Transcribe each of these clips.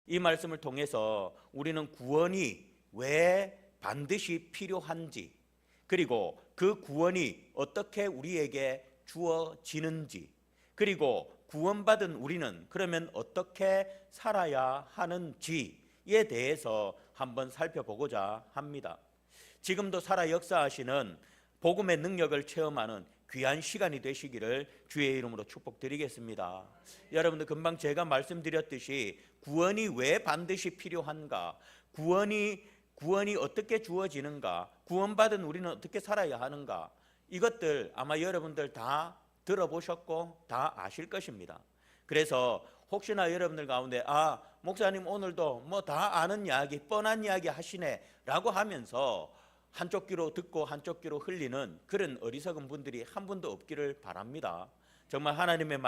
이 말씀을 통해서 우리는 구원이 왜 반드시 필요한지, 그리고 그 구원이 어떻게 우리에게 주어지는지, 그리고 구원받은 우리는 그러면 어떻게 살아야 하는지에 대해서 한번 살펴보고자 합니다. 지금도 살아 역사하시는 복음의 능력을 체험하는 귀한 시간이 되시기를 주의 이름으로 축복드리겠습니다. 여러분들, 금방 제가 말씀드렸듯이 구원이 왜 반드시 필요한가, 구원이 어떻게 주어지는가, 구원받은 우리는 어떻게 살아야 하는가, 이것들 아마 여러분들 다 들어보셨고 다 아실 것입니다. 그래서 혹시나 여러분들 가운데 목사님 오늘도 뭐 다 아는 이야기, 뻔한 이야기 하시네 라고 하면서 한쪽 귀로 듣고 한쪽 귀로 흘리는 그런 어리석은 분들이 한 분도 없기를 바랍니다. 정말 하나님의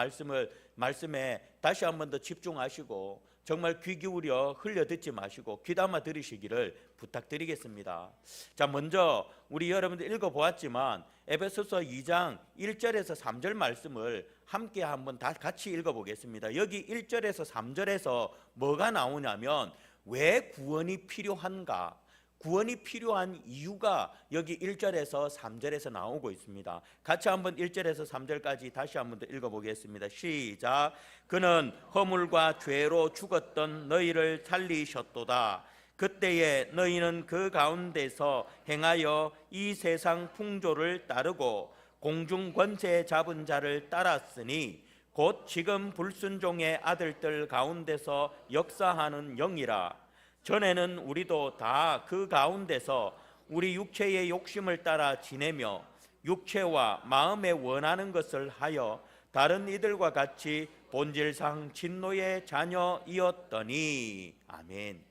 말씀에 다시 한 번 더 집중하시고 정말 귀 기울여 흘려 듣지 마시고 귀담아 들으시기를 부탁드리겠습니다. 자, 먼저 우리 여러분들 읽어보았지만 에베소서 2장 1절에서 3절 말씀을 함께 한번 다 같이 읽어보겠습니다. 여기 1절에서 3절에서 뭐가 나오냐면 왜 구원이 필요한가, 구원이 필요한 이유가 여기 1절에서 3절에서 나오고 있습니다. 같이 한번 1절에서 3절까지 다시 한번 더 읽어보겠습니다. 시작. 그는 허물과 죄로 죽었던 너희를 살리셨도다. 그때에 너희는 그 가운데서 행하여 이 세상 풍조를 따르고 공중 권세 잡은 자를 따랐으니 곧 지금 불순종의 아들들 가운데서 역사하는 영이라. 전에는 우리도 다 그 가운데서 우리 육체의 욕심을 따라 지내며 육체와 마음에 원하는 것을 하여 다른 이들과 같이 본질상 진노의 자녀이었더니. 아멘.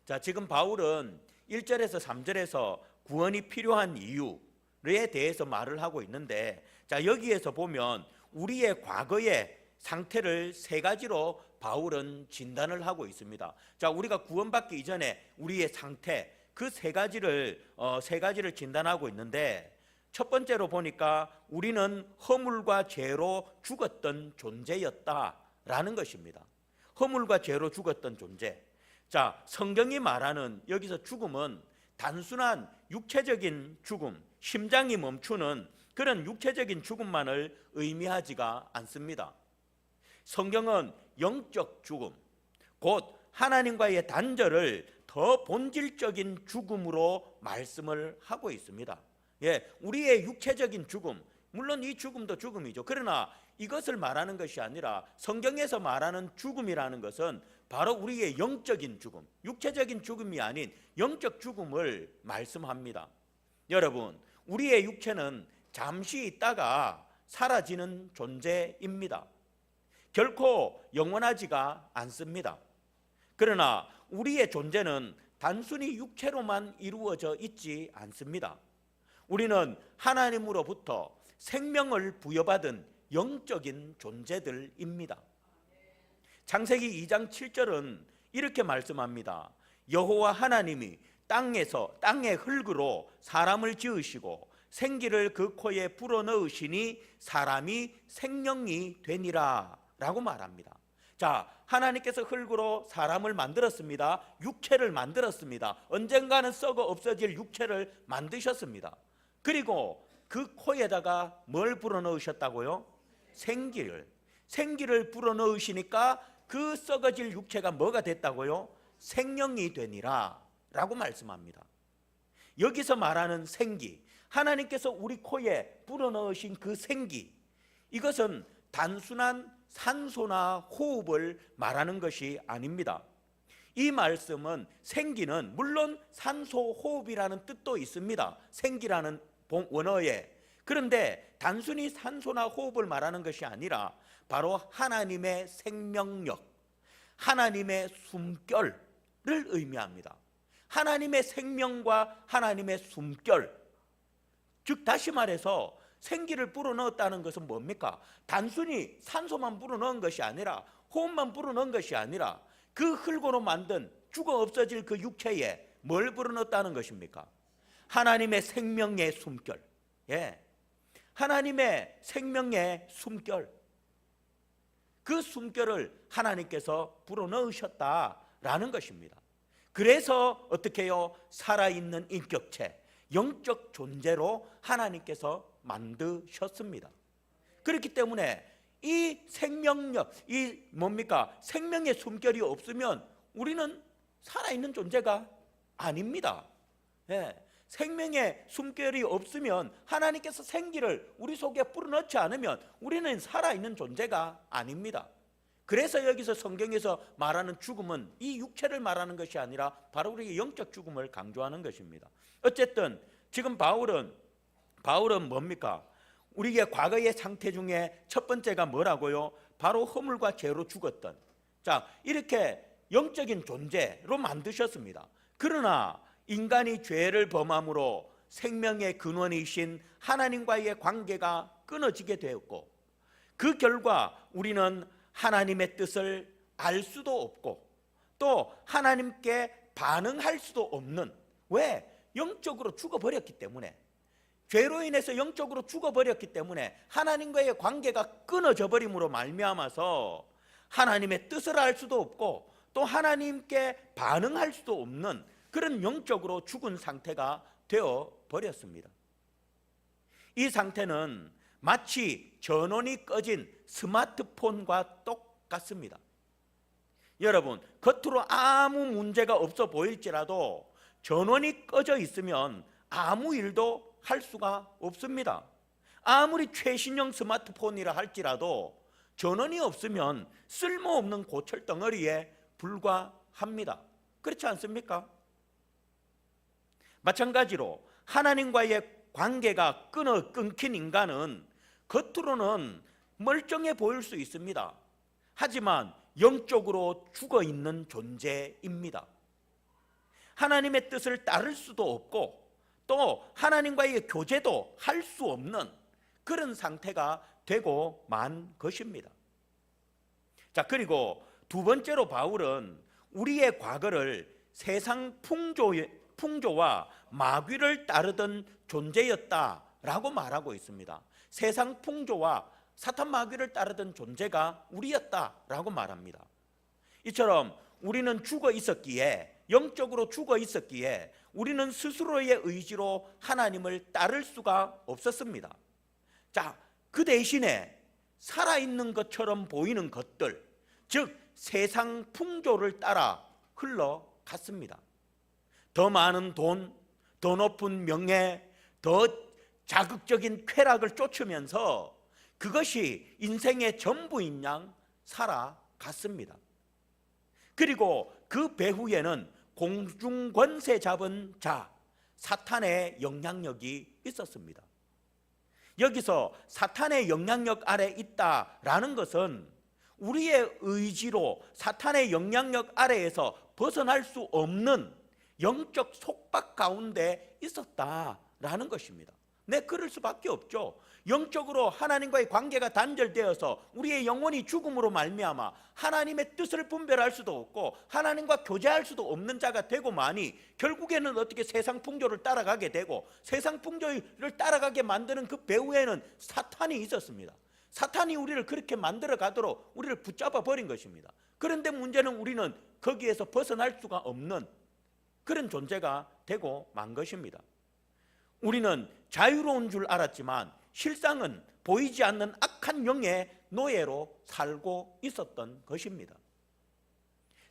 자, 지금 바울은 1절에서 3절에서 구원이 필요한 이유에 대해서 말을 하고 있는데, 자, 여기에서 보면 우리의 과거의 상태를 세 가지로 바울은 진단을 하고 있습니다. 자, 우리가 구원받기 이전에 우리의 상태, 그 세 가지를 진단하고 있는데, 첫 번째로 보니까 우리는 허물과 죄로 죽었던 존재였다라는 것입니다. 허물과 죄로 죽었던 존재. 자, 성경이 말하는 여기서 죽음은 단순한 육체적인 죽음, 심장이 멈추는 그런 육체적인 죽음만을 의미하지가 않습니다. 성경은 영적 죽음, 곧 하나님과의 단절을 더 본질적인 죽음으로 말씀을 하고 있습니다. 우리의 육체적인 죽음, 물론 이 죽음도 죽음이죠. 그러나 이것을 말하는 것이 아니라 성경에서 말하는 죽음이라는 것은 바로 우리의 영적인 죽음, 육체적인 죽음이 아닌 영적 죽음을 말씀합니다. 여러분, 우리의 육체는 잠시 있다가 사라지는 존재입니다. 결코 영원하지가 않습니다. 그러나 우리의 존재는 단순히 육체로만 이루어져 있지 않습니다. 우리는 하나님으로부터 생명을 부여받은 영적인 존재들입니다. 창세기 2장 7절은 이렇게 말씀합니다. 여호와 하나님이 땅의 흙으로 사람을 지으시고 생기를 그 코에 불어넣으시니 사람이 생명이 되니라 라고 말합니다. 자, 하나님께서 흙으로 사람을 만들었습니다. 육체를 만들었습니다. 언젠가는 썩어 없어질 육체를 만드셨습니다. 그리고 그 코에다가 뭘 불어넣으셨다고요? 생기를 불어넣으시니까 그 썩어질 육체가 뭐가 됐다고요? 생명이 되니라 라고 말씀합니다. 여기서 말하는 생기, 하나님께서 우리 코에 불어넣으신 그 생기, 이것은 단순한 산소나 호흡을 말하는 것이 아닙니다. 이 말씀은 생기는 물론 산소, 호흡이라는 뜻도 있습니다. 생기라는 원어에. 그런데 단순히 산소나 호흡을 말하는 것이 아니라 바로 하나님의 생명력, 하나님의 숨결을 의미합니다. 하나님의 생명과 하나님의 숨결, 즉 다시 말해서 생기를 불어넣었다는 것은 뭡니까? 단순히 산소만 불어넣은 것이 아니라, 호흡만 불어넣은 것이 아니라 그 흙으로 만든 죽어 없어질 그 육체에 뭘 불어넣었다는 것입니까? 하나님의 생명의 숨결. 하나님의 생명의 숨결. 그 숨결을 하나님께서 불어넣으셨다 있다라는 것입니다. 그래서 어떻게 해요? 살아있는 인격체, 영적 존재로 하나님께서 만드셨습니다. 그렇기 때문에 이 생명력, 이 뭡니까? 생명의 숨결이 없으면 우리는 살아있는 존재가 아닙니다. 예. 생명의 숨결이 없으면, 하나님께서 생기를 우리 속에 불어넣지 않으면 우리는 살아있는 존재가 아닙니다. 그래서 여기서 성경에서 말하는 죽음은 이 육체를 말하는 것이 아니라 바로 우리의 영적 죽음을 강조하는 것입니다. 어쨌든 지금 바울은 뭡니까? 우리의 과거의 상태 중에 첫 번째가 뭐라고요? 바로 허물과 죄로 죽었던, 자, 이렇게 영적인 존재로 만드셨습니다. 그러나 인간이 죄를 범함으로 생명의 근원이신 하나님과의 관계가 끊어지게 되었고, 그 결과 우리는 하나님의 뜻을 알 수도 없고 또 하나님께 반응할 수도 없는, 왜? 영적으로 죽어버렸기 때문에, 죄로 인해서 영적으로 죽어버렸기 때문에 하나님과의 관계가 끊어져 버림으로 말미암아서 하나님의 뜻을 알 수도 없고 또 하나님께 반응할 수도 없는 그런 영적으로 죽은 상태가 되어 버렸습니다. 이 상태는 마치 전원이 꺼진 스마트폰과 똑같습니다. 여러분, 겉으로 아무 문제가 없어 보일지라도 전원이 꺼져 있으면 아무 일도 할 수가 없습니다. 아무리 최신형 스마트폰이라 할지라도 전원이 없으면 쓸모없는 고철덩어리에 불과합니다. 그렇지 않습니까? 마찬가지로 하나님과의 관계가 끊긴 인간은 겉으로는 멀쩡해 보일 수 있습니다. 하지만 영적으로 죽어있는 존재입니다. 하나님의 뜻을 따를 수도 없고 또 하나님과의 교제도 할 수 없는 그런 상태가 되고 만 것입니다. 자, 그리고 두 번째로 바울은 우리의 과거를 세상 풍조와 마귀를 따르던 존재였다라고 말하고 있습니다. 세상 풍조와 사탄 마귀를 따르던 존재가 우리였다라고 말합니다. 이처럼 우리는 죽어 있었기에, 영적으로 죽어 있었기에 우리는 스스로의 의지로 하나님을 따를 수가 없었습니다. 자, 그 대신에 살아있는 것처럼 보이는 것들, 즉 세상 풍조를 따라 흘러갔습니다. 더 많은 돈, 더 높은 명예, 더 자극적인 쾌락을 쫓으면서 그것이 인생의 전부인 양 살아갔습니다. 그리고 그 배후에는 공중권세 잡은 자, 사탄의 영향력이 있었습니다. 여기서 사탄의 영향력 아래 있다라는 것은 우리의 의지로 사탄의 영향력 아래에서 벗어날 수 없는 영적 속박 가운데 있었다라는 것입니다. 네, 그럴 수밖에 없죠. 영적으로 하나님과의 관계가 단절되어서 우리의 영혼이 죽음으로 말미암아 하나님의 뜻을 분별할 수도 없고 하나님과 교제할 수도 없는 자가 되고만이 결국에는 어떻게 세상 풍조를 따라가게 되고, 세상 풍조를 따라가게 만드는 그 배후에는 사탄이 있었습니다. 사탄이 우리를 그렇게 만들어 가도록 우리를 붙잡아 버린 것입니다. 그런데 문제는 우리는 거기에서 벗어날 수가 없는 그런 존재가 되고 만 것입니다. 우리는 자유로운 줄 알았지만 실상은 보이지 않는 악한 영의 노예로 살고 있었던 것입니다.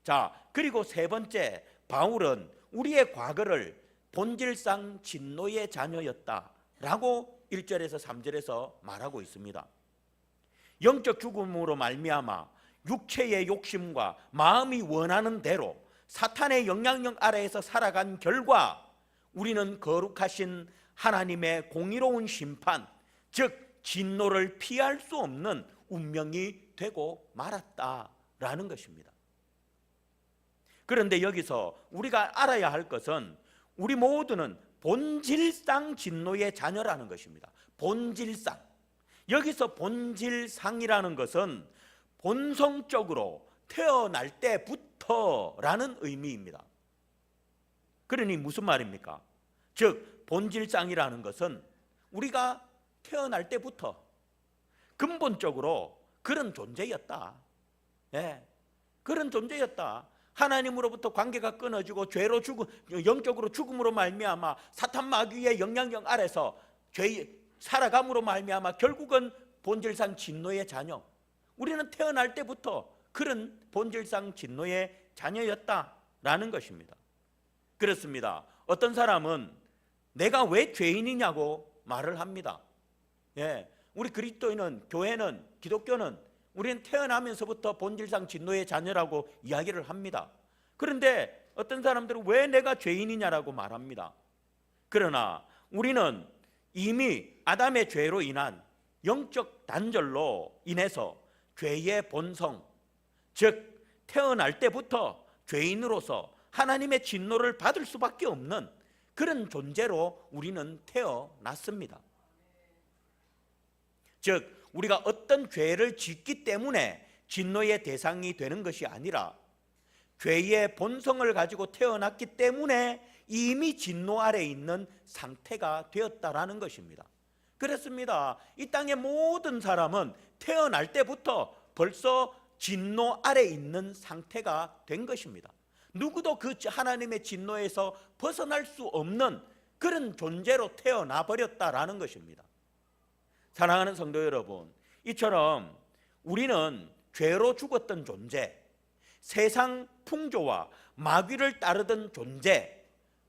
자, 그리고 세 번째, 바울은 우리의 과거를 본질상 진노의 자녀였다라고 1절에서 3절에서 말하고 있습니다. 영적 죽음으로 말미암아 육체의 욕심과 마음이 원하는 대로 사탄의 영향력 아래에서 살아간 결과 우리는 거룩하신 하나님의 공의로운 심판, 즉 진노를 피할 수 없는 운명이 되고 말았다라는 것입니다. 그런데 여기서 우리가 알아야 할 것은 우리 모두는 본질상 진노의 자녀라는 것입니다. 본질상. 여기서 본질상이라는 것은 본성적으로 태어날 때부터라는 의미입니다. 그러니 무슨 말입니까? 즉 본질상이라는 것은 우리가 태어날 때부터 근본적으로 그런 존재였다. 예, 그런 존재였다. 하나님으로부터 관계가 끊어지고 죄로 영적으로 죽음으로 말미암아 사탄 마귀의 영향력 아래서 죄 살아감으로 말미암아 결국은 본질상 진노의 자녀, 우리는 태어날 때부터 그런 본질상 진노의 자녀였다라는 것입니다. 그렇습니다. 어떤 사람은 내가 왜 죄인이냐고 말을 합니다. 우리 그리스도인은, 교회는, 기독교는 우리는 태어나면서부터 본질상 진노의 자녀라고 이야기를 합니다. 그런데 어떤 사람들은 왜 내가 죄인이냐라고 말합니다. 그러나 우리는 이미 아담의 죄로 인한 영적 단절로 인해서 죄의 본성, 즉 태어날 때부터 죄인으로서 하나님의 진노를 받을 수밖에 없는 그런 존재로 우리는 태어났습니다. 즉 우리가 어떤 죄를 짓기 때문에 진노의 대상이 되는 것이 아니라 죄의 본성을 가지고 태어났기 때문에 이미 진노 아래 있는 상태가 되었다라는 것입니다. 그렇습니다. 이 땅의 모든 사람은 태어날 때부터 벌써 진노 아래 있는 상태가 된 것입니다. 누구도 그 하나님의 진노에서 벗어날 수 없는 그런 존재로 태어나 버렸다라는 것입니다. 사랑하는 성도 여러분, 이처럼 우리는 죄로 죽었던 존재, 세상 풍조와 마귀를 따르던 존재,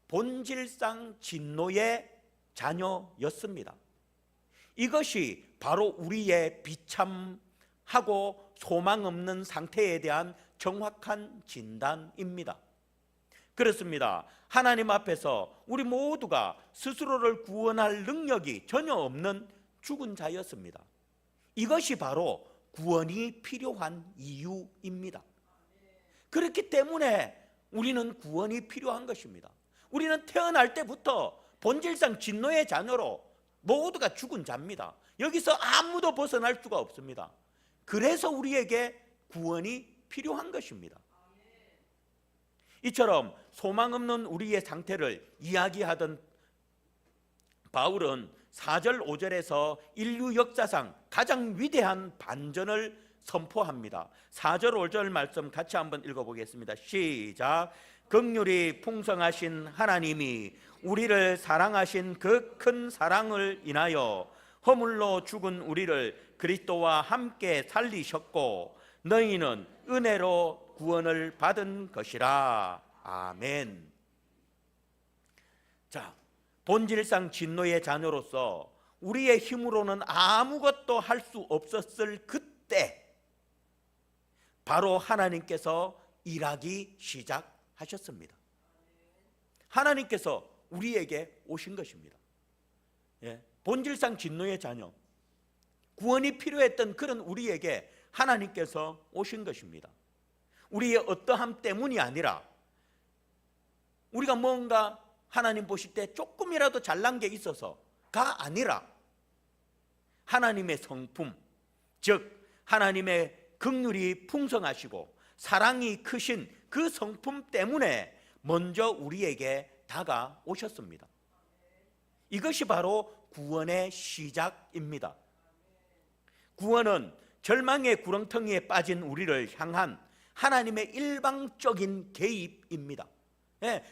본질상 진노의 자녀였습니다. 이것이 바로 우리의 비참하고 소망 없는 상태에 대한 정확한 진단입니다. 그렇습니다. 하나님 앞에서 우리 모두가 스스로를 구원할 능력이 전혀 없는 죽은 자였습니다. 이것이 바로 구원이 필요한 이유입니다. 그렇기 때문에 우리는 구원이 필요한 것입니다. 우리는 태어날 때부터 본질상 진노의 자녀로 모두가 죽은 자입니다. 여기서 아무도 벗어날 수가 없습니다. 그래서 우리에게 구원이 필요한 것입니다. 이처럼 소망 없는 우리의 상태를 이야기하던 바울은 4절 5절에서 인류 역사상 가장 위대한 반전을 선포합니다. 4절 5절 말씀 같이 한번 읽어보겠습니다. 시작. 긍휼이 풍성하신 하나님이 우리를 사랑하신 그 큰 사랑을 인하여 허물로 죽은 우리를 그리스도와 함께 살리셨고 너희는 은혜로 구원을 받은 것이라. 아멘. 자, 본질상 진노의 자녀로서 우리의 힘으로는 아무것도 할 수 없었을 그때 바로 하나님께서 일하기 시작하셨습니다. 하나님께서 우리에게 오신 것입니다. 본질상 진노의 자녀, 구원이 필요했던 그런 우리에게 하나님께서 오신 것입니다. 우리의 어떠함 때문이 아니라 우리가 뭔가 하나님 보실 때 조금이라도 잘난 게 있어서가 아니라 하나님의 성품, 즉 하나님의 긍휼이 풍성하시고 사랑이 크신 그 성품 때문에 먼저 우리에게 다가오셨습니다. 이것이 바로 구원의 시작입니다. 구원은 절망의 구렁텅이에 빠진 우리를 향한 하나님의 일방적인 개입입니다.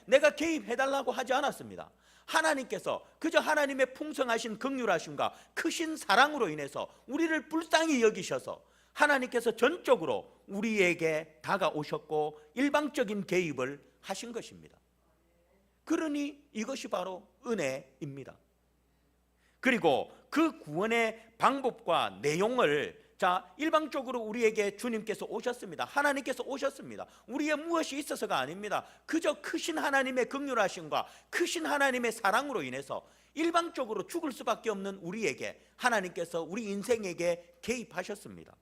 내가 개입해달라고 하지 않았습니다. 하나님께서 그저 하나님의 풍성하신 긍휼하심과 크신 사랑으로 인해서 우리를 불쌍히 여기셔서 하나님께서 전적으로 우리에게 다가오셨고 일방적인 개입을 하신 것입니다. 그러니 이것이 바로 은혜입니다. 그리고 그 구원의 방법과 내용을 일방적으로 우리에게 주님께서 오셨습니다. 하나님께서 오셨습니다. 우리의 무엇이 있어서가 아닙니다. 그저 크신 하나님의 긍휼하심과 크신 하나님의 사랑으로 인해서 일방적으로 죽을 수밖에 없는 우리에게 하나님께서 우리 인생에게 개입하셨습니다.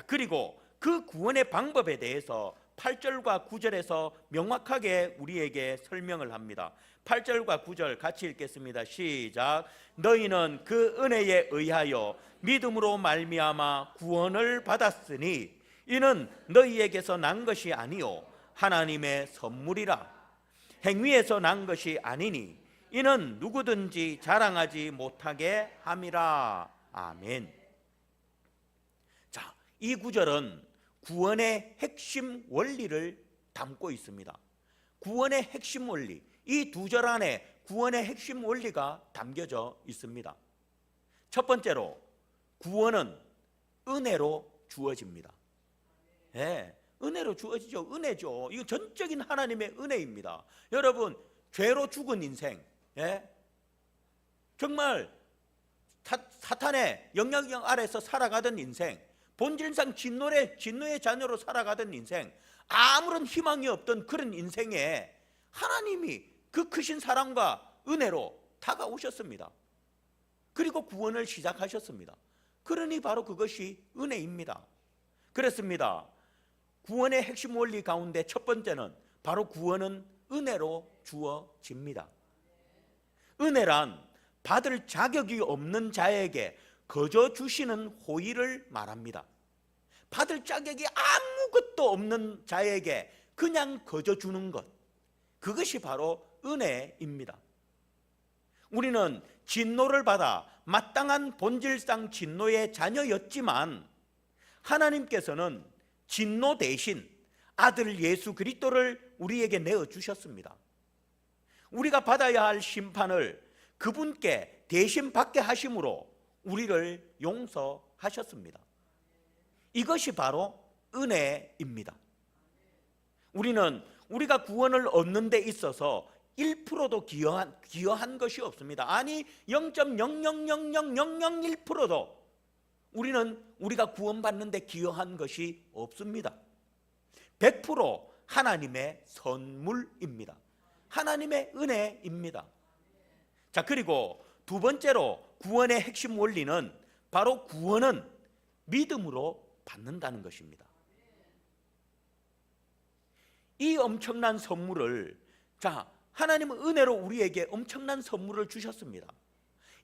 그리고 그 구원의 방법에 대해서 8절과 9절에서 명확하게 우리에게 설명을 합니다. 8절과 9절 같이 읽겠습니다. 시작. 너희는 그 은혜에 의하여 믿음으로 말미암아 구원을 받았으니 이는 너희에게서 난 것이 아니요 하나님의 선물이라. 행위에서 난 것이 아니니 이는 누구든지 자랑하지 못하게 함이라. 아멘. 이 구절은 구원의 핵심 원리를 담고 있습니다. 구원의 핵심 원리, 이 두 절 안에 구원의 핵심 원리가 담겨져 있습니다. 첫 번째로 구원은 은혜로 주어집니다. 예, 은혜로 주어지죠. 은혜죠. 이거 전적인 하나님의 은혜입니다. 여러분, 죄로 죽은 인생, 예? 정말 사탄의 영향력 아래서 살아가던 인생, 본질상 진노의 자녀로 살아가던 인생, 아무런 희망이 없던 그런 인생에 하나님이 그 크신 사랑과 은혜로 다가오셨습니다. 그리고 구원을 시작하셨습니다. 그러니 바로 그것이 은혜입니다. 그렇습니다. 구원의 핵심 원리 가운데 첫 번째는 바로 구원은 은혜로 주어집니다. 은혜란 받을 자격이 없는 자에게 거저 주시는 호의를 말합니다. 받을 자격이 아무것도 없는 자에게 그냥 거저 주는 것, 그것이 바로 은혜입니다. 우리는 진노를 받아 마땅한 본질상 진노의 자녀였지만 하나님께서는 진노 대신 아들 예수 그리스도를 우리에게 내어주셨습니다. 우리가 받아야 할 심판을 그분께 대신 받게 하심으로 우리를 용서하셨습니다. 이것이 바로 은혜입니다. 우리는 우리가 구원을 얻는 데 있어서 1%도 기여한 것이 없습니다. 아니 0.0000001%도 우리는 우리가 구원받는 데 기여한 것이 없습니다. 100% 하나님의 선물입니다. 하나님의 은혜입니다. 자, 그리고 두 번째로 구원의 핵심 원리는 바로 구원은 믿음으로 받는다는 것입니다. 이 엄청난 선물을, 자, 하나님은 은혜로 우리에게 엄청난 선물을 주셨습니다.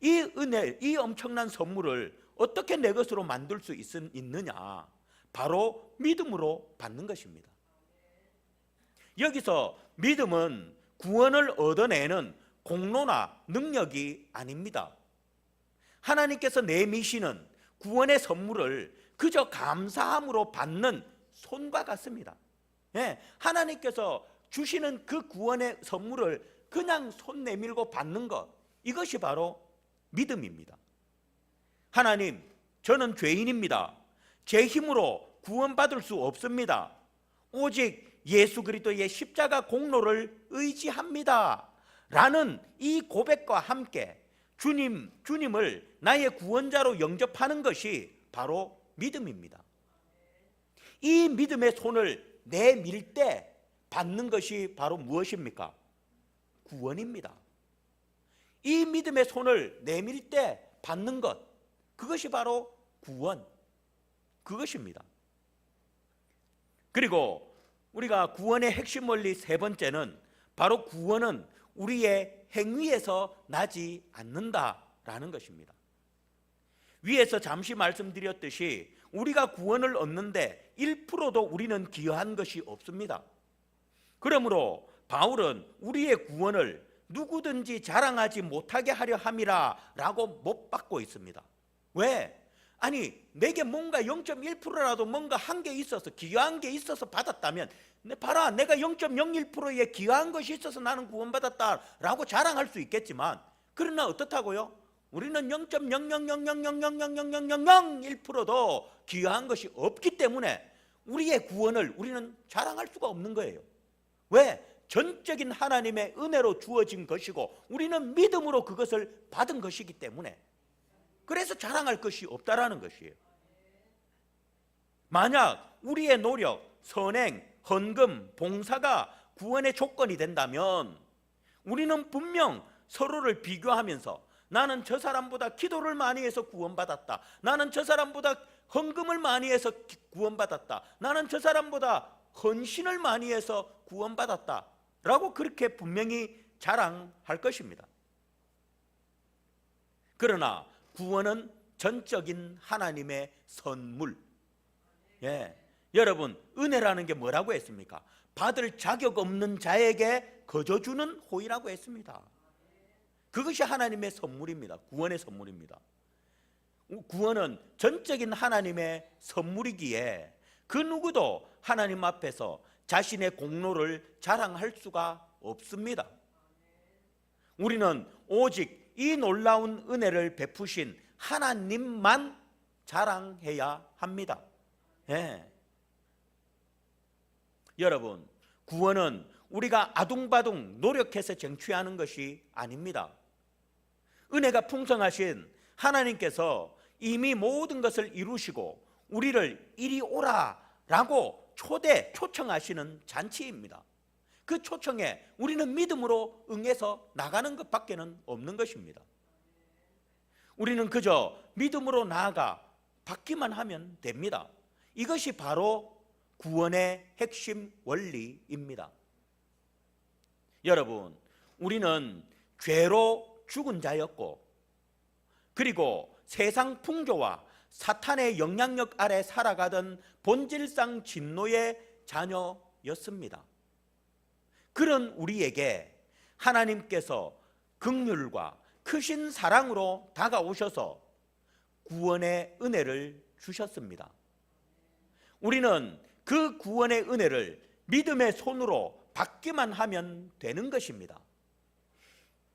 이 은혜, 이 엄청난 선물을 어떻게 내 것으로 만들 수 있느냐? 바로 믿음으로 받는 것입니다. 여기서 믿음은 구원을 얻어내는 공로나 능력이 아닙니다. 하나님께서 내미시는 구원의 선물을 그저 감사함으로 받는 손과 같습니다. 예, 하나님께서 주시는 그 구원의 선물을 그냥 손 내밀고 받는 것, 이것이 바로 믿음입니다. 하나님, 저는 죄인입니다. 제 힘으로 구원받을 수 없습니다. 오직 예수 그리스도의 십자가 공로를 의지합니다. 라는 이 고백과 함께 주님을 나의 구원자로 영접하는 것이 바로 믿음입니다. 이 믿음의 손을 내밀 때 받는 것이 바로 무엇입니까? 구원입니다. 이 믿음의 손을 내밀 때 받는 것, 그것이 바로 구원, 그것입니다. 그리고 우리가 구원의 핵심 원리 세 번째는 바로 구원은 우리의 행위에서 나지 않는다라는 것입니다. 위에서 잠시 말씀드렸듯이 우리가 구원을 얻는데 1%도 우리는 기여한 것이 없습니다. 그러므로 바울은 우리의 구원을 누구든지 자랑하지 못하게 하려 함이라 라고 못 받고 있습니다. 왜? 아니, 내게 뭔가 0.1%라도 뭔가 한 게 있어서, 기여한 게 있어서 받았다면, 봐라, 내가 0.01%에 기여한 것이 있어서 나는 구원받았다라고 자랑할 수 있겠지만, 그러나 어떻다고요? 우리는 0.00000000001%도 기여한 것이 없기 때문에 우리의 구원을 우리는 자랑할 수가 없는 거예요. 왜? 전적인 하나님의 은혜로 주어진 것이고 우리는 믿음으로 그것을 받은 것이기 때문에, 그래서 자랑할 것이 없다라는 것이에요. 만약 우리의 노력, 선행, 헌금, 봉사가 구원의 조건이 된다면 우리는 분명 서로를 비교하면서 나는 저 사람보다 기도를 많이 해서 구원받았다, 나는 저 사람보다 헌금을 많이 해서 구원받았다, 나는 저 사람보다 헌신을 많이 해서 구원받았다 라고 그렇게 분명히 자랑할 것입니다. 그러나 구원은 전적인 하나님의 선물. 예, 여러분, 은혜라는 게 뭐라고 했습니까? 받을 자격 없는 자에게 거저 주는 호의라고 했습니다. 그것이 하나님의 선물입니다. 구원의 선물입니다. 구원은 전적인 하나님의 선물이기에 그 누구도 하나님 앞에서 자신의 공로를 자랑할 수가 없습니다. 우리는 오직 이 놀라운 은혜를 베푸신 하나님만 자랑해야 합니다. 예. 여러분, 구원은 우리가 아둥바둥 노력해서 쟁취하는 것이 아닙니다. 은혜가 풍성하신 하나님께서 이미 모든 것을 이루시고 우리를 이리 오라라고 초청하시는 잔치입니다. 그 초청에 우리는 믿음으로 응해서 나가는 것밖에는 없는 것입니다. 우리는 그저 믿음으로 나아가 받기만 하면 됩니다. 이것이 바로 구원의 핵심 원리입니다. 여러분, 우리는 죄로 죽은 자였고, 그리고 세상 풍조와 사탄의 영향력 아래 살아가던 본질상 진노의 자녀였습니다. 그런 우리에게 하나님께서 긍휼과 크신 사랑으로 다가오셔서 구원의 은혜를 주셨습니다. 우리는 그 구원의 은혜를 믿음의 손으로 받기만 하면 되는 것입니다.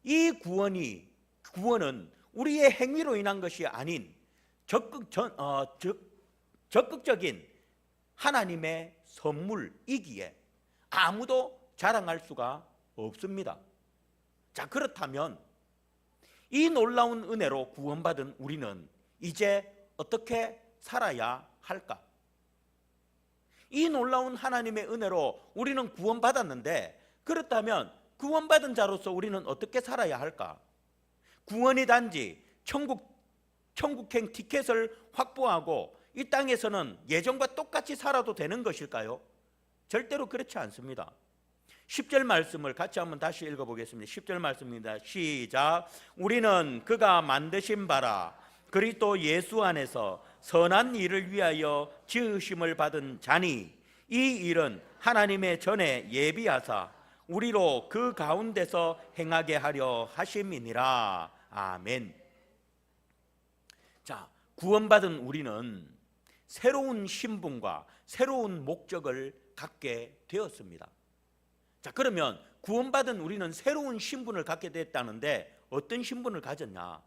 이 구원은 우리의 행위로 인한 것이 아닌 적극적인 하나님의 선물이기에 아무도 자랑할 수가 없습니다. 자, 그렇다면 이 놀라운 은혜로 구원받은 우리는 이제 어떻게 살아야 할까? 이 놀라운 하나님의 은혜로 우리는 구원받았는데, 그렇다면 구원받은 자로서 우리는 어떻게 살아야 할까? 구원이 단지 천국행 티켓을 확보하고 이 땅에서는 예전과 똑같이 살아도 되는 것일까요? 절대로 그렇지 않습니다. 10절 말씀을 같이 한번 다시 읽어보겠습니다. 10절 말씀입니다. 시작. 우리는 그가 만드신 바라 그리스도 예수 안에서 선한 일을 위하여 지으심을 받은 자니, 이 일은 하나님의 전에 예비하사 우리로 그 가운데서 행하게 하려 하심이니라. 아멘. 자, 구원받은 우리는 새로운 신분과 새로운 목적을 갖게 되었습니다. 자, 그러면 구원받은 우리는 새로운 신분을 갖게 됐다는데 어떤 신분을 가졌냐?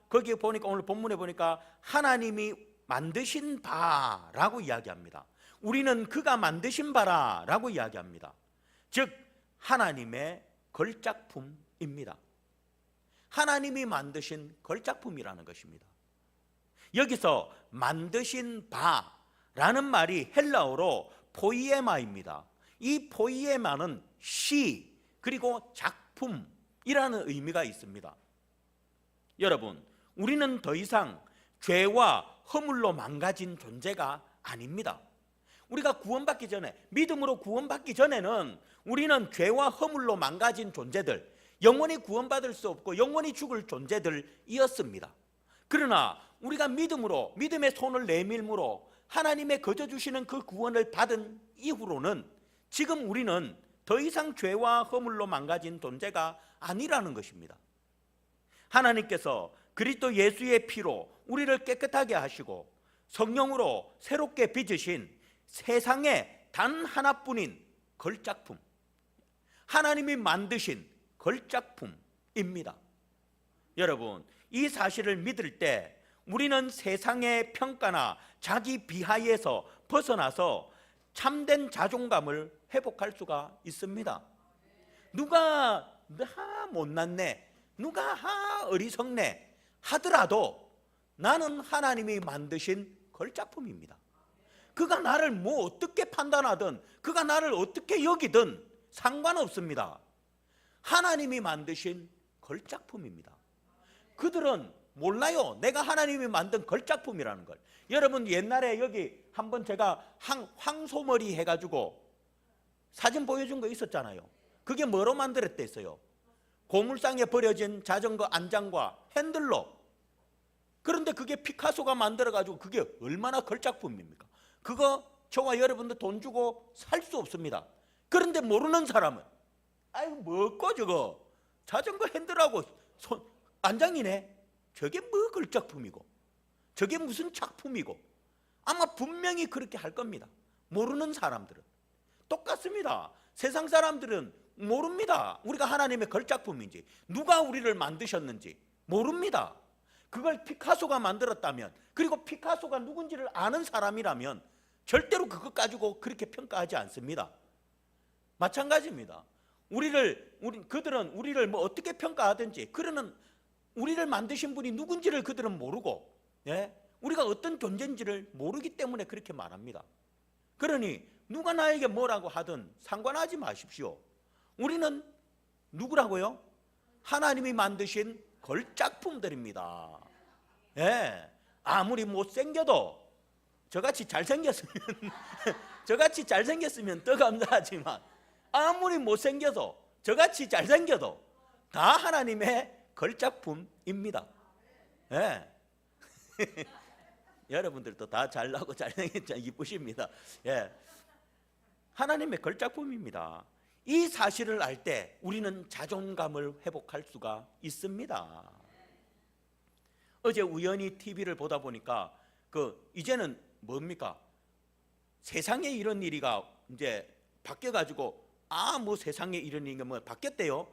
거기에 보니까 오늘 본문에 보니까 하나님이 만드신 바라고 이야기합니다. 우리는 그가 만드신 바라라고 이야기합니다. 즉 하나님의 걸작품입니다. 하나님이 만드신 걸작품이라는 것입니다. 여기서 만드신 바라는 말이 헬라어로 포이에마입니다. 이 포이에마는 시 그리고 작품이라는 의미가 있습니다. 여러분, 우리는 더 이상 죄와 허물로 망가진 존재가 아닙니다. 우리가 구원받기 전에, 믿음으로 구원받기 전에는 우리는 죄와 허물로 망가진 존재들, 영원히 구원받을 수 없고 영원히 죽을 존재들이었습니다. 그러나 우리가 믿음의 손을 내밀므로 하나님의 거저 주시는 그 구원을 받은 이후로는 지금 우리는 더 이상 죄와 허물로 망가진 존재가 아니라는 것입니다. 하나님께서 그리스도 예수의 피로 우리를 깨끗하게 하시고 성령으로 새롭게 빚으신 세상에 단 하나뿐인 걸작품, 하나님이 만드신 걸작품입니다. 여러분, 이 사실을 믿을 때 우리는 세상의 평가나 자기 비하에서 벗어나서 참된 자존감을 회복할 수가 있습니다. 누가 못났네, 누가 어리석네 하더라도 나는 하나님이 만드신 걸작품입니다. 그가 나를 뭐 어떻게 판단하든, 그가 나를 어떻게 여기든 상관없습니다. 하나님이 만드신 걸작품입니다. 그들은 몰라요, 내가 하나님이 만든 걸작품이라는 걸. 여러분, 옛날에 여기 한번 제가 황소머리 해가지고 사진 보여준 거 있었잖아요. 그게 뭐로 만들었댔어요? 고물상에 버려진 자전거 안장과 핸들로. 그런데 그게 피카소가 만들어가지고 그게 얼마나 걸작품입니까? 그거 저와 여러분들 돈 주고 살 수 없습니다. 그런데 모르는 사람은 아이고 뭐고 저거 자전거 핸들하고 안장이네, 저게 뭐 걸작품이고 저게 무슨 작품이고 아마 분명히 그렇게 할 겁니다. 모르는 사람들은. 똑같습니다. 세상 사람들은 모릅니다. 우리가 하나님의 걸작품인지, 누가 우리를 만드셨는지 모릅니다. 그걸 피카소가 만들었다면, 그리고 피카소가 누군지를 아는 사람이라면 절대로 그것 가지고 그렇게 평가하지 않습니다. 마찬가지입니다. 그들은 우리를 뭐 어떻게 평가하든지, 그러는 우리를 만드신 분이 누군지를 그들은 모르고, 우리가 어떤 존재인지를 모르기 때문에 그렇게 말합니다. 그러니 누가 나에게 뭐라고 하든 상관하지 마십시오. 우리는 누구라고요? 하나님이 만드신 걸작품들입니다. 아무리 못생겨도 저같이 잘생겼으면 더 감사하지만, 아무리 못생겨도 저같이 잘생겨도 다 하나님의 걸작품입니다. 여러분들도 다 잘나고 잘생겼죠. 이쁘십니다. 하나님의 걸작품입니다. 이 사실을 알 때 우리는 자존감을 회복할 수가 있습니다. 어제 우연히 TV를 보다 보니까 이제는 뭡니까? 세상에 이런 일이가 이제 바뀌어가지고, 뭐 세상에 이런 일이 뭐 바뀌었대요.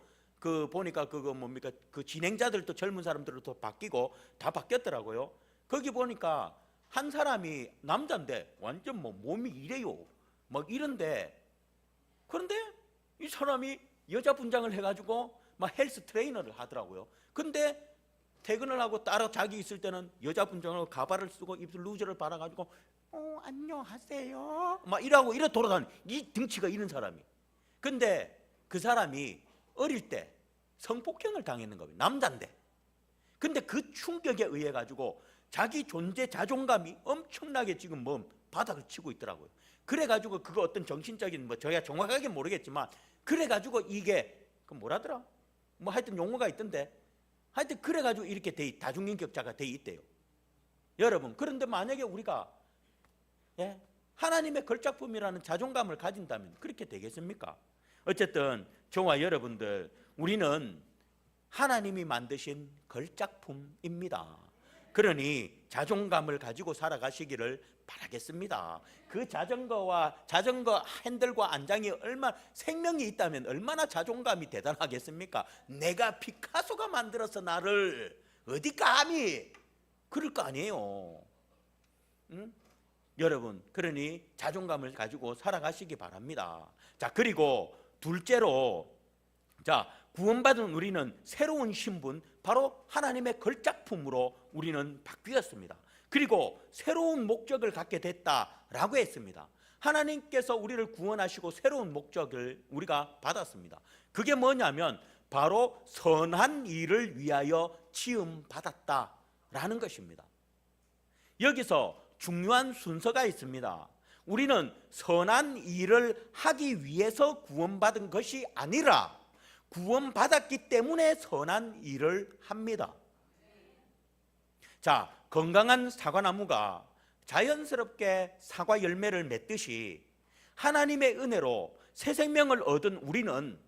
보니까 그거 뭡니까? 그 진행자들도 젊은 사람들도 바뀌고 다 바뀌었더라고요. 거기 보니까 한 사람이 남자인데 완전 뭐 몸이 이래요. 막 이런데, 그런데 이 사람이 여자 분장을 해가지고 막 헬스 트레이너를 하더라고요. 근데 퇴근을 하고 따로 자기 있을 때는 여자 분장을 하고 가발을 쓰고 입술 루즈를 발라가지고 안녕하세요 막 이러고 이래 돌아다니는, 이 등치가 이런 사람이. 근데 그 사람이 어릴 때 성폭행을 당했는 겁니다. 남자인데. 근데 그 충격에 의해 가지고 자기 존재 자존감이 엄청나게 지금 바닥을 치고 있더라고요. 그래가지고 그거 어떤 정신적인 저희가 정확하게 모르겠지만, 그래가지고 이게 뭐라더라? 하여튼 용어가 있던데, 하여튼 그래가지고 이렇게 다중인격자가 돼 있대요. 여러분, 그런데 만약에 우리가 하나님의 걸작품이라는 자존감을 가진다면 그렇게 되겠습니까? 어쨌든 저와 여러분들, 우리는 하나님이 만드신 걸작품입니다. 그러니 자존감을 가지고 살아가시기를 바라겠습니다. 그 자전거 핸들과 안장이 생명이 있다면 얼마나 자존감이 대단하겠습니까? 내가 피카소가 만들어서 나를 어디 감히 그럴 거 아니에요. 여러분, 그러니 자존감을 가지고 살아가시기 바랍니다. 자, 그리고 둘째로, 구원받은 우리는 새로운 신분, 바로 하나님의 걸작품으로 우리는 바뀌었습니다. 그리고 새로운 목적을 갖게 됐다라고 했습니다. 하나님께서 우리를 구원하시고 새로운 목적을 우리가 받았습니다. 그게 뭐냐면 바로 선한 일을 위하여 지음받았다라는 것입니다. 여기서 중요한 순서가 있습니다. 우리는 선한 일을 하기 위해서 구원받은 것이 아니라 구원받았기 때문에 선한 일을 합니다. 자, 건강한 사과나무가 자연스럽게 사과 열매를 맺듯이 하나님의 은혜로 새 생명을 얻은 우리는,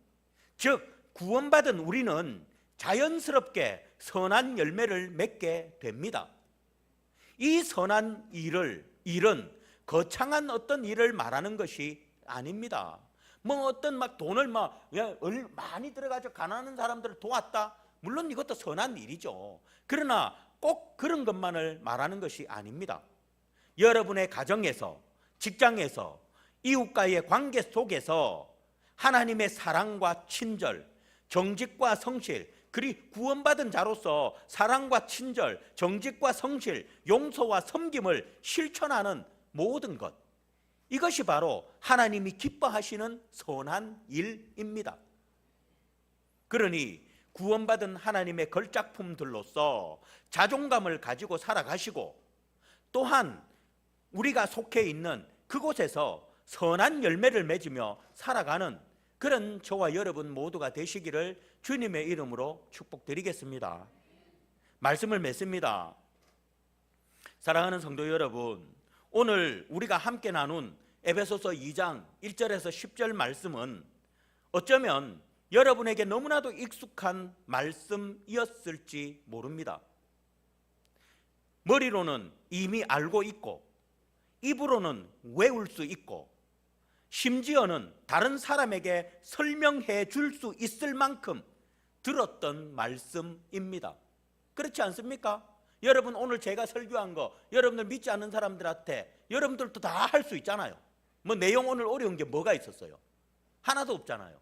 즉 구원받은 우리는 자연스럽게 선한 열매를 맺게 됩니다. 이 선한 일은 거창한 어떤 일을 말하는 것이 아닙니다. 어떤 돈을 많이 들어가지고 가난한 사람들을 도왔다, 물론 이것도 선한 일이죠. 그러나 꼭 그런 것만을 말하는 것이 아닙니다. 여러분의 가정에서, 직장에서, 이웃과의 관계 속에서 하나님의 사랑과 친절, 정직과 성실, 그리고 구원받은 자로서 사랑과 친절, 정직과 성실, 용서와 섬김을 실천하는 모든 것, 이것이 바로 하나님이 기뻐하시는 선한 일입니다. 그러니 구원받은 하나님의 걸작품들로서 자존감을 가지고 살아가시고, 또한 우리가 속해 있는 그곳에서 선한 열매를 맺으며 살아가는 그런 저와 여러분 모두가 되시기를 주님의 이름으로 축복드리겠습니다. 말씀을 맺습니다. 사랑하는 성도 여러분, 오늘 우리가 함께 나눈 에베소서 2장 1절에서 10절 말씀은 어쩌면 여러분에게 너무나도 익숙한 말씀이었을지 모릅니다. 머리로는 이미 알고 있고 입으로는 외울 수 있고 심지어는 다른 사람에게 설명해 줄 수 있을 만큼 들었던 말씀입니다. 그렇지 않습니까? 여러분, 오늘 제가 설교한 거 여러분들 믿지 않는 사람들한테 여러분들도 다 할 수 있잖아요. 뭐 내용 오늘 어려운 게 뭐가 있었어요? 하나도 없잖아요.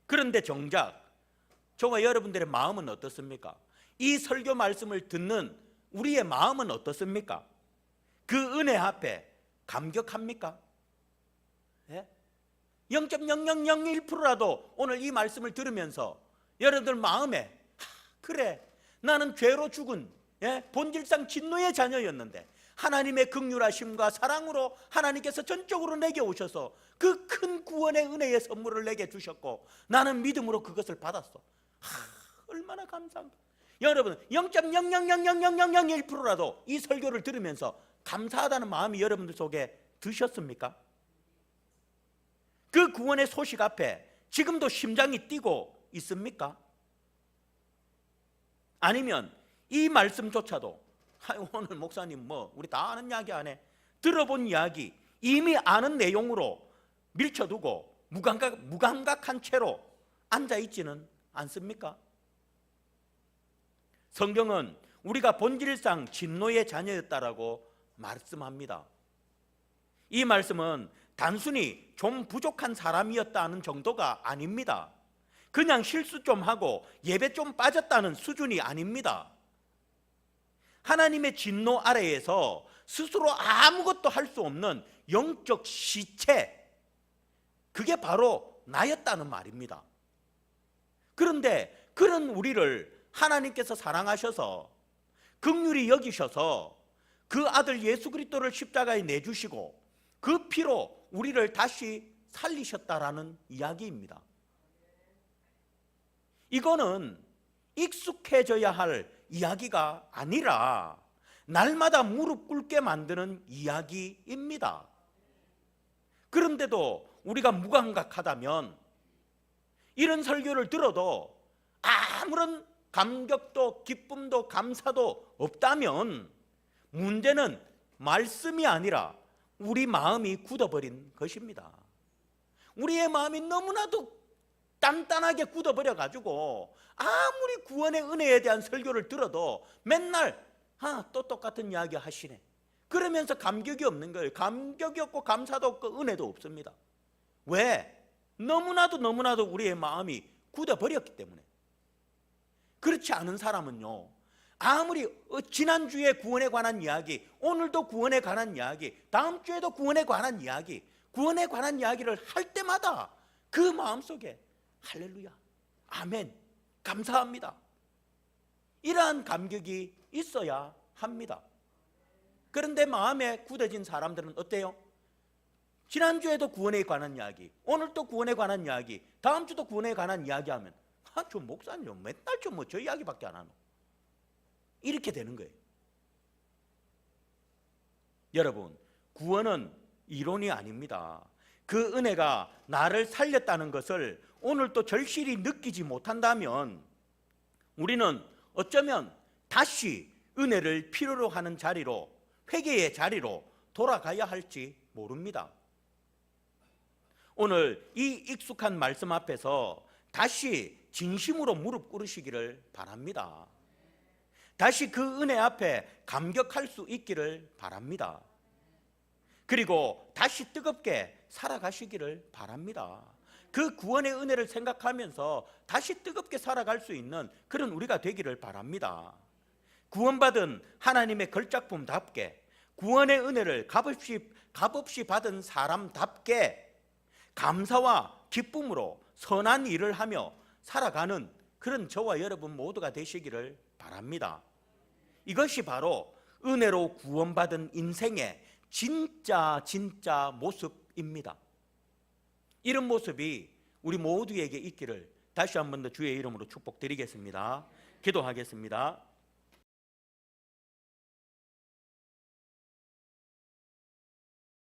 그런데 정작 저와 여러분들의 마음은 어떻습니까? 이 설교 말씀을 듣는 우리의 마음은 어떻습니까? 그 은혜 앞에 감격합니까? 예? 0.0001%라도 오늘 이 말씀을 들으면서 여러분들 마음에 그래, 나는 죄로 죽은 본질상 진노의 자녀였는데 하나님의 긍휼하심과 사랑으로 하나님께서 전적으로 내게 오셔서 그 큰 구원의 은혜의 선물을 내게 주셨고 나는 믿음으로 그것을 받았어. 얼마나 감사합니다. 여러분, 0.00000001%라도 이 설교를 들으면서 감사하다는 마음이 여러분들 속에 드셨습니까? 그 구원의 소식 앞에 지금도 심장이 뛰고 있습니까? 아니면 이 말씀조차도 오늘 목사님 뭐 우리 다 아는 이야기 안 해, 들어본 이야기 이미 아는 내용으로 밀쳐두고 무감각한 채로 앉아있지는 않습니까? 성경은 우리가 본질상 진노의 자녀였다라고 말씀합니다. 이 말씀은 단순히 좀 부족한 사람이었다는 정도가 아닙니다. 그냥 실수 좀 하고 예배 좀 빠졌다는 수준이 아닙니다. 하나님의 진노 아래에서 스스로 아무것도 할 수 없는 영적 시체, 그게 바로 나였다는 말입니다. 그런데 그런 우리를 하나님께서 사랑하셔서 긍휼히 여기셔서 그 아들 예수 그리스도를 십자가에 내주시고 그 피로 우리를 다시 살리셨다라는 이야기입니다. 이거는 익숙해져야 할 이야기가 아니라 날마다 무릎 꿇게 만드는 이야기입니다. 그런데도 우리가 무감각하다면, 이런 설교를 들어도 아무런 감격도 기쁨도 감사도 없다면 문제는 말씀이 아니라 우리 마음이 굳어버린 것입니다. 우리의 마음이 너무나도 단단하게 굳어버려가지고 아무리 구원의 은혜에 대한 설교를 들어도 맨날 또 똑같은 이야기 하시네, 그러면서 감격이 없는 거예요. 감격이 없고 감사도 없고 은혜도 없습니다. 왜? 너무나도 우리의 마음이 굳어버렸기 때문에. 그렇지 않은 사람은요, 아무리 지난주에 구원에 관한 이야기, 오늘도 구원에 관한 이야기, 다음 주에도 구원에 관한 이야기, 구원에 관한 이야기를 할 때마다 그 마음속에 할렐루야, 아멘, 감사합니다, 이러한 감격이 있어야 합니다. 그런데 마음에 굳어진 사람들은 어때요? 지난주에도 구원에 관한 이야기, 오늘도 구원에 관한 이야기, 다음 주도 구원에 관한 이야기 하면 저 목사님 맨날 좀 저 이야기밖에 안 하노, 이렇게 되는 거예요. 여러분, 구원은 이론이 아닙니다. 그 은혜가 나를 살렸다는 것을 오늘 또 절실히 느끼지 못한다면 우리는 어쩌면 다시 은혜를 필요로 하는 자리로, 회개의 자리로 돌아가야 할지 모릅니다. 오늘 이 익숙한 말씀 앞에서 다시 진심으로 무릎 꿇으시기를 바랍니다. 다시 그 은혜 앞에 감격할 수 있기를 바랍니다. 그리고 다시 뜨겁게 살아가시기를 바랍니다. 그 구원의 은혜를 생각하면서 다시 뜨겁게 살아갈 수 있는 그런 우리가 되기를 바랍니다. 구원받은 하나님의 걸작품답게, 구원의 은혜를 값없이 받은 사람답게 감사와 기쁨으로 선한 일을 하며 살아가는 그런 저와 여러분 모두가 되시기를 바랍니다. 이것이 바로 은혜로 구원받은 인생의 진짜 모습입니다. 이런 모습이 우리 모두에게 있기를 다시 한 번 더 주의 이름으로 축복드리겠습니다. 기도하겠습니다.